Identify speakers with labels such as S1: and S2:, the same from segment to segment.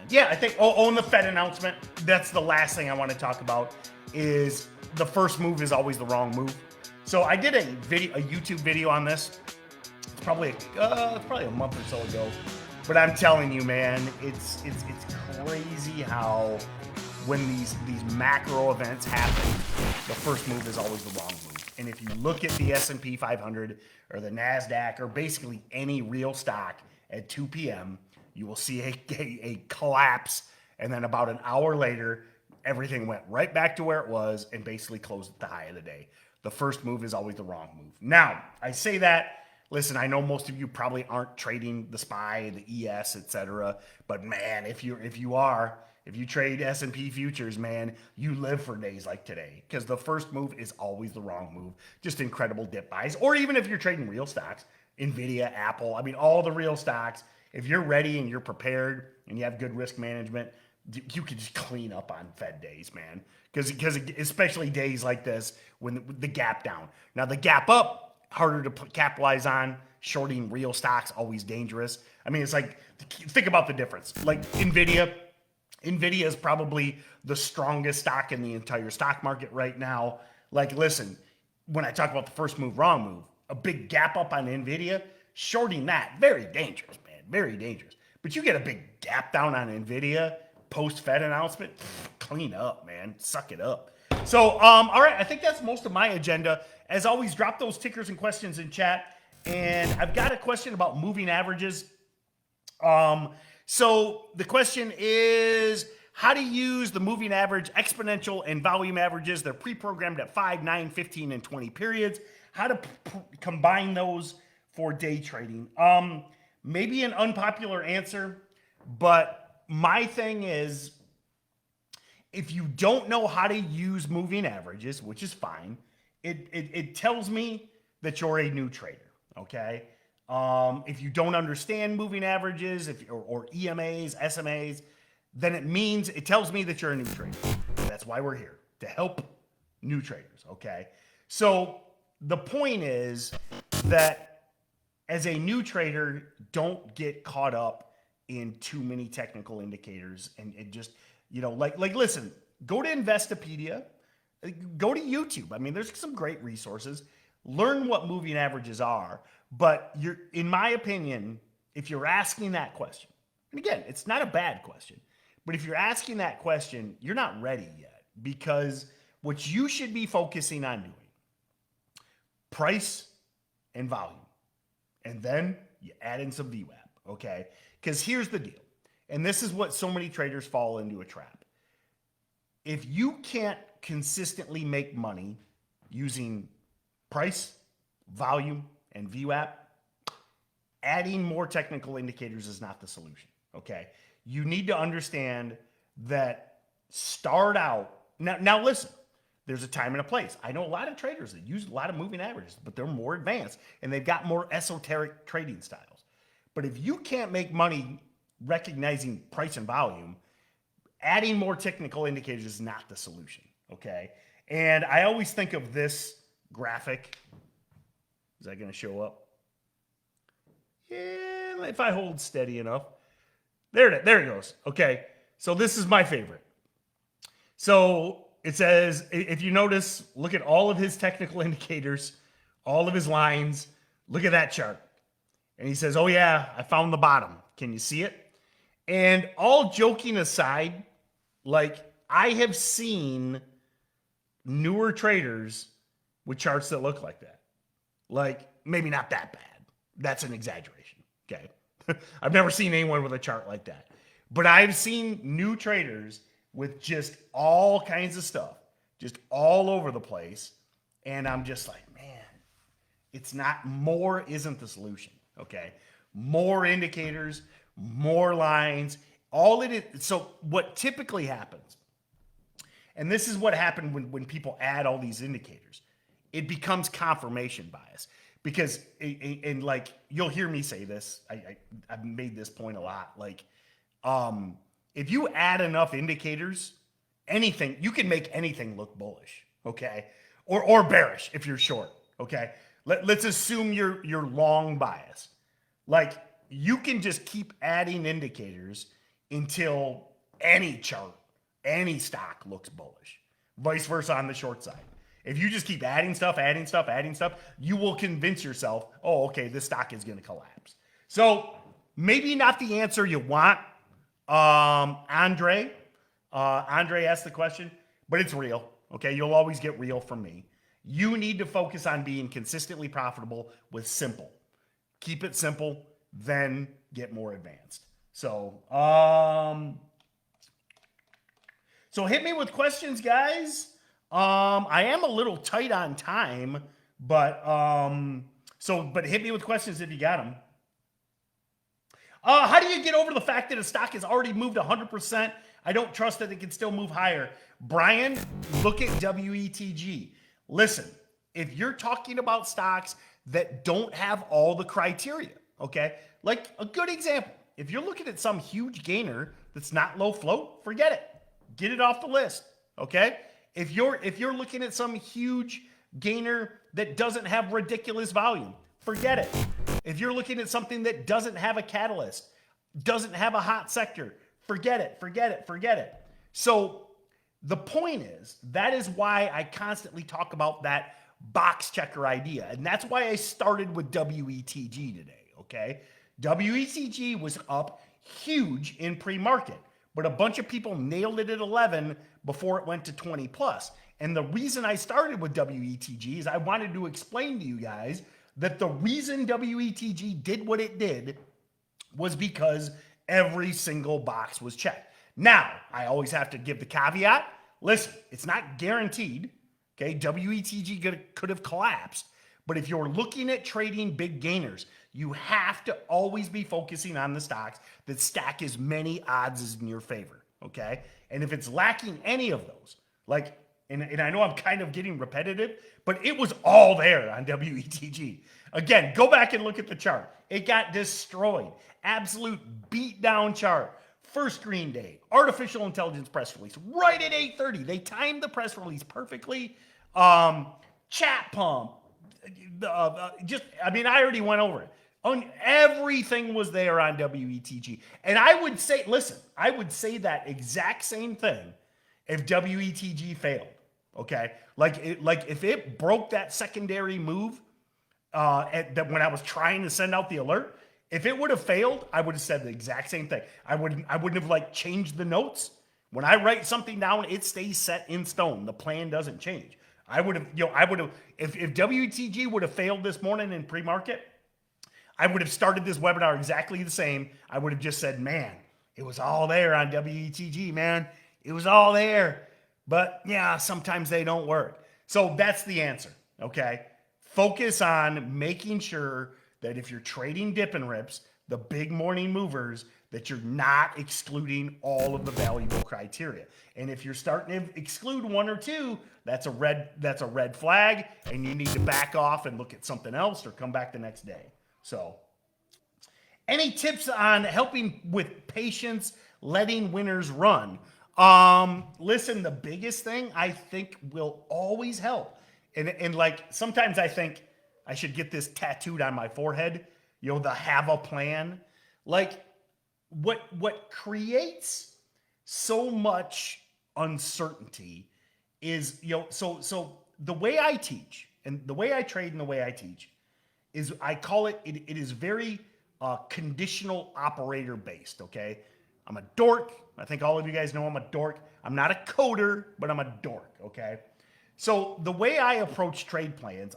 S1: Yeah, I think. Oh, and the Fed announcement. That's the last thing I want to talk about. Is the first move is always the wrong move. So I did a YouTube video on this. It's probably a month or so ago. But I'm telling you, man, it's crazy how when these macro events happen, the first move is always the wrong move. And if you look at the S&P 500 or the Nasdaq or basically any real stock at 2 p.m., you will see a collapse, and then about an hour later, everything went right back to where it was and basically closed at the high of the day. The first move is always the wrong move. Now, I say that. Listen, I know most of you probably aren't trading the SPY, the ES, etc. But man, if you trade S&P futures, man, you live for days like today because the first move is always the wrong move. Just incredible dip buys, or even if you're trading real stocks, Nvidia, Apple. I mean, all the real stocks. If you're ready and you're prepared and you have good risk management, you can just clean up on Fed days, man. Because especially days like this when the gap down. Now the gap up, harder to capitalize on. Shorting real stocks, always dangerous. I mean, it's like, think about the difference. Like Nvidia is probably the strongest stock in the entire stock market right now. Like, listen, when I talk about the first move, wrong move, a big gap up on Nvidia, shorting that, very dangerous, man, very dangerous. But you get a big gap down on Nvidia post-Fed announcement, clean up, man, suck it up. So, all right, I think that's most of my agenda. As always, drop those tickers and questions in chat. And I've got a question about moving averages. So the question is how to use the moving average, exponential, and volume averages. They're pre-programmed at 5, 9, 15, and 20 periods. How to combine those for day trading. Maybe an unpopular answer, but my thing is, if you don't know how to use moving averages, which is fine, it tells me that you're a new trader, okay? If you don't understand moving averages or EMAs, SMAs, then it tells me that you're a new trader. That's why we're here, to help new traders, okay? So the point is that as a new trader, don't get caught up in too many technical indicators and just, listen, go to Investopedia, go to YouTube. I mean, there's some great resources. Learn what moving averages are. But in my opinion, if you're asking that question, and again, it's not a bad question, but if you're asking that question, you're not ready yet, because what you should be focusing on doing, price and volume. And then you add in some VWAP, okay? Because here's the deal. And this is what so many traders fall into a trap. If you can't consistently make money using price, volume, and VWAP, adding more technical indicators is not the solution, okay? You need to understand that start out. Now listen, there's a time and a place. I know a lot of traders that use a lot of moving averages, but they're more advanced and they've got more esoteric trading styles. But if you can't make money recognizing price and volume, adding more technical indicators is not the solution, okay? And I always think of this graphic. Is that going to show up? Yeah, if I hold steady enough. There it goes. Okay, so this is my favorite. So it says, if you notice, look at all of his technical indicators, all of his lines. Look at that chart. And he says, oh yeah, I found the bottom. Can you see it? And all joking aside, like, I have seen newer traders with charts that look like that. Like, maybe not that bad. That's an exaggeration, okay? I've never seen anyone with a chart like that. But I've seen new traders with just all kinds of stuff, just all over the place. And I'm just like, man, it's not, more isn't the solution, okay? More indicators, more lines, all it is. So what typically happens, and this is what happened when people add all these indicators, it becomes confirmation bias. Because, and like, you'll hear me say this, I've made this point a lot, like, if you add enough indicators, anything, you can make anything look bullish, okay? Or bearish if you're short, okay? Let's assume you're long bias. Like, you can just keep adding indicators until any chart, any stock looks bullish. Vice versa on the short side. If you just keep adding stuff, you will convince yourself, oh, okay, this stock is going to collapse. So maybe not the answer you want. Andre asked the question, but it's real. Okay, you'll always get real from me. You need to focus on being consistently profitable with simple. Keep it simple, then get more advanced. So hit me with questions, guys. I am a little tight on time, but hit me with questions if you got them. How do you get over the fact that a stock has already moved 100%? I don't trust that it can still move higher. Brian, look at WETG. Listen, if you're talking about stocks that don't have all the criteria, okay? Like a good example, if you're looking at some huge gainer that's not low float, forget it. Get it off the list, okay? If you're looking at some huge gainer that doesn't have ridiculous volume, forget it. If you're looking at something that doesn't have a catalyst, doesn't have a hot sector, forget it. So the point is, that is why I constantly talk about that box checker idea. And that's why I started with WETG today, okay? WETG was up huge in pre-market, but a bunch of people nailed it at 11 before it went to 20 plus. And the reason I started with WETG is I wanted to explain to you guys that the reason WETG did what it did was because every single box was checked. Now, I always have to give the caveat. Listen, it's not guaranteed. Okay, WETG could have collapsed. But if you're looking at trading big gainers, you have to always be focusing on the stocks that stack as many odds as in your favor. Okay, and if it's lacking any of those, like, and I know I'm kind of getting repetitive, but it was all there on WETG. Again, go back and look at the chart. It got destroyed. Absolute beatdown chart. First green day, artificial intelligence press release, right at 8:30. They timed the press release perfectly. Chat pump. I already went over it. Everything was there on WETG. And I would say, listen, I would say that exact same thing if WETG failed. Okay? Like if it broke that secondary move when I was trying to send out the alert, if it would have failed, I would have said the exact same thing. I wouldn't have changed the notes. When I write something down, it stays set in stone. The plan doesn't change. If WETG would have failed this morning in pre-market, I would have started this webinar exactly the same. I would have just said, man, it was all there on WETG, man. It was all there. But yeah, sometimes they don't work. So that's the answer, okay? Focus on making sure that if you're trading dip and rips, the big morning movers, that you're not excluding all of the valuable criteria. And if you're starting to exclude one or two, that's a red flag, and you need to back off and look at something else or come back the next day. So, any tips on helping with patience, letting winners run? Listen, the biggest thing I think will always help. And like sometimes I think I should get this tattooed on my forehead, the have a plan. Like what creates so much uncertainty is, so the way I teach and the way I trade and the way I teach is I call it is very conditional operator based, okay? I'm a dork. I think all of you guys know I'm a dork. I'm not a coder, but I'm a dork, okay? So the way I approach trade plans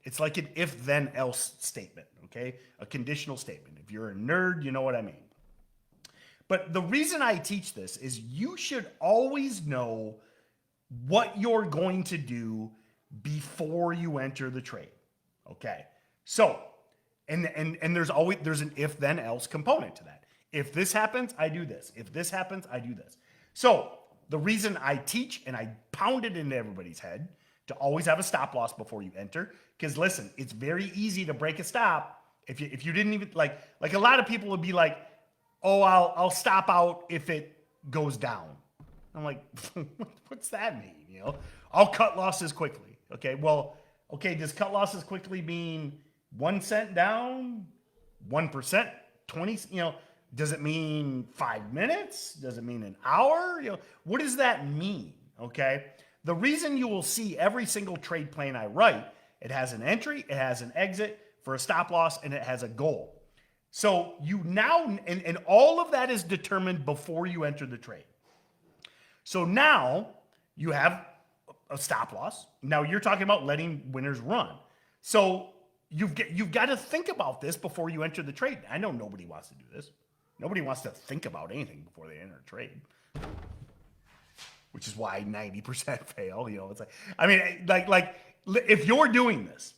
S1: it's like an if then else statement, okay? A conditional statement. If you're a nerd, you know what I mean. But the reason I teach this is you should always know what you're going to do before you enter the trade, okay? So, and there's an if then else component to that. If this happens, I do this. If this happens, I do this. So the reason I teach and I pound it into everybody's head to always have a stop loss before you enter, because listen, it's very easy to break a stop if you didn't even like a lot of people would be like, oh, I'll stop out if it goes down. I'm like, what's that mean? I'll cut losses quickly. Okay, well, does cut losses quickly mean 1 cent down, 1%, 20? Does it mean 5 minutes? Does it mean an hour? What does that mean? Okay. The reason you will see every single trade plan I write, it has an entry, it has an exit for a stop loss, and it has a goal. So you now, and all of that is determined before you enter the trade. So now you have a stop loss. Now you're talking about letting winners run. So you've got to think about this before you enter the trade. I know nobody wants to do this. Nobody wants to think about anything before they enter a trade, which is why 90% fail. It's like if you're doing this,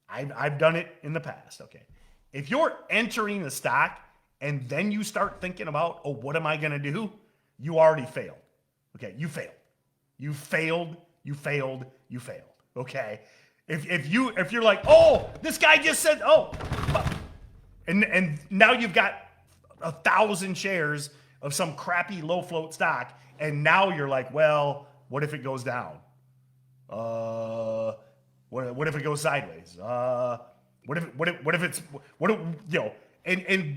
S1: I've done it in the past. Okay, if you're entering the stock and then you start thinking about, oh, what am I going to do? You already failed. Okay, you failed. You failed. You failed. You failed. Okay, if you're like, oh, this guy just said, oh, and now you've got 1,000 shares of some crappy low float stock, and now you're like, well, what if it goes down? What if it goes sideways? And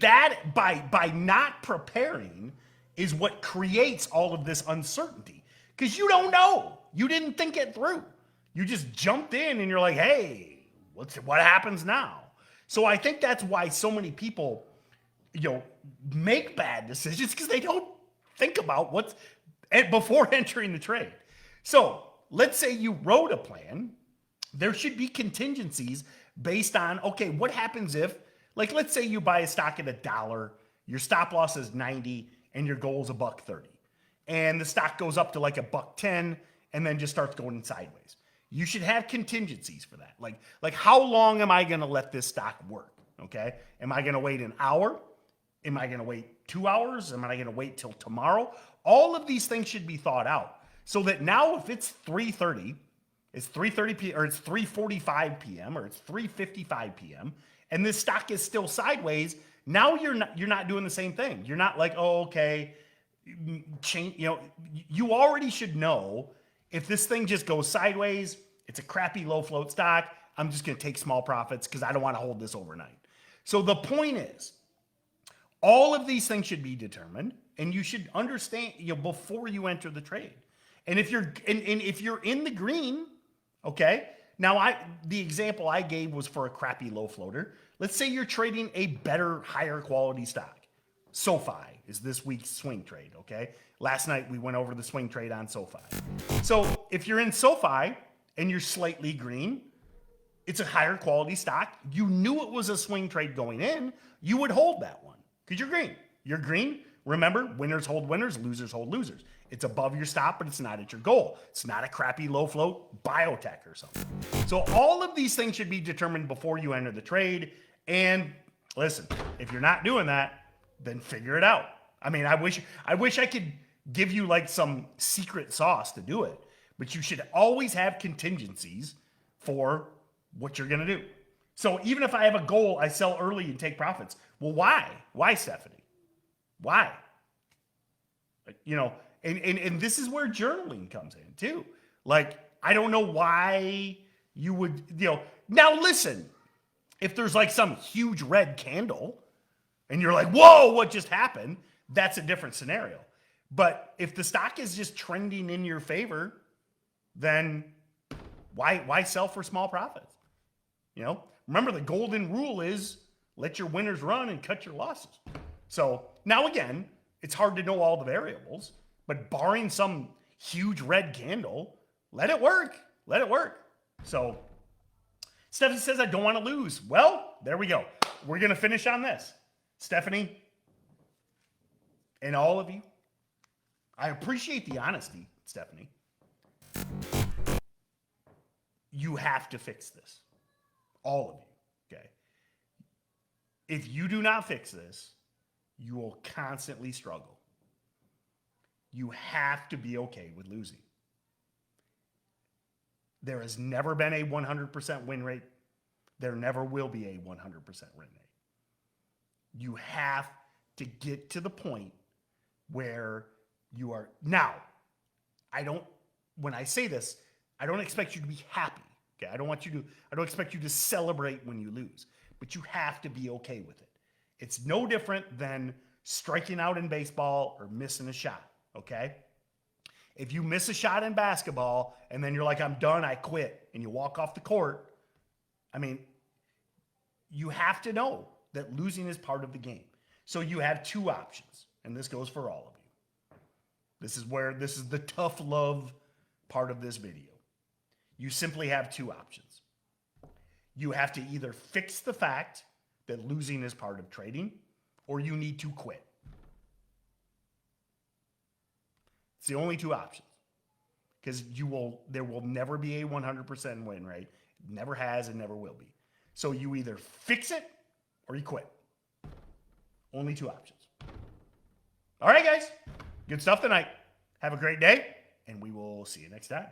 S1: that by not preparing is what creates all of this uncertainty, because you don't know. You didn't think it through. You just jumped in and you're like, hey, what happens now? So I think that's why so many people, make bad decisions, because they don't think about what's before entering the trade. So let's say you wrote a plan. There should be contingencies based on, okay, what happens if, like, let's say you buy a stock at $1, your stop loss is 90, and your goal is $1.30. And the stock goes up to like $1.10 and then just starts going sideways. You should have contingencies for that. Like how long am I going to let this stock work? Okay. Am I going to wait an hour? Am I going to wait 2 hours? Am I going to wait till tomorrow? All of these things should be thought out so that now if it's 3:30, it's 3:30 p.m. or it's 3:45 p.m. or it's 3:55 p.m. and this stock is still sideways, now you're not doing the same thing. You're not like, oh, okay, change. You already should know if this thing just goes sideways, it's a crappy low float stock, I'm just going to take small profits because I don't want to hold this overnight. So the point is, all of these things should be determined, and you should understand before you enter the trade. And if you're in the green, okay. Now the example I gave was for a crappy low floater. Let's say you're trading a better, higher quality stock. SoFi is this week's swing trade, okay? Last night we went over the swing trade on SoFi. So if you're in SoFi and you're slightly green, it's a higher quality stock. You knew it was a swing trade going in, you would hold that one because you're green. You're green. Remember, winners hold winners, losers hold losers. It's above your stop, but it's not at your goal. It's not a crappy low float biotech or something. So all of these things should be determined before you enter the trade. And listen, if you're not doing that, then figure it out. I mean, I wish I could give you like some secret sauce to do it, but you should always have contingencies for what you're going to do. So even if I have a goal, I sell early and take profits. Well, why? Why, Stephanie? Why? And this is where journaling comes in too. Like, I don't know why you would, now listen, if there's like some huge red candle and you're like, whoa, what just happened? That's a different scenario. But if the stock is just trending in your favor, then why sell for small profits? Remember the golden rule is let your winners run and cut your losses. So now again, it's hard to know all the variables, but barring some huge red candle, let it work. Let it work. So Stephanie says, I don't want to lose. Well, there we go. We're going to finish on this. Stephanie, and all of you, I appreciate the honesty, Stephanie. You have to fix this. All of you, okay? If you do not fix this, you will constantly struggle. You have to be okay with losing. There has never been a 100% win rate. There never will be a 100% win rate. You have to get to the point where you are. Now, when I say this, I don't expect you to be happy. Okay, I don't expect you to celebrate when you lose, but you have to be okay with it. It's no different than striking out in baseball or missing a shot, okay? If you miss a shot in basketball and then you're like, I'm done, I quit, and you walk off the court, I mean, you have to know that losing is part of the game. So you have two options, and this goes for all of you. This is the tough love part of this video. You simply have two options. You have to either fix the fact that losing is part of trading, or you need to quit. It's the only two options. Because there will never be a 100% win rate. It never has and never will be. So you either fix it or you quit. Only two options. All right, guys. Good stuff tonight. Have a great day, and we will see you next time.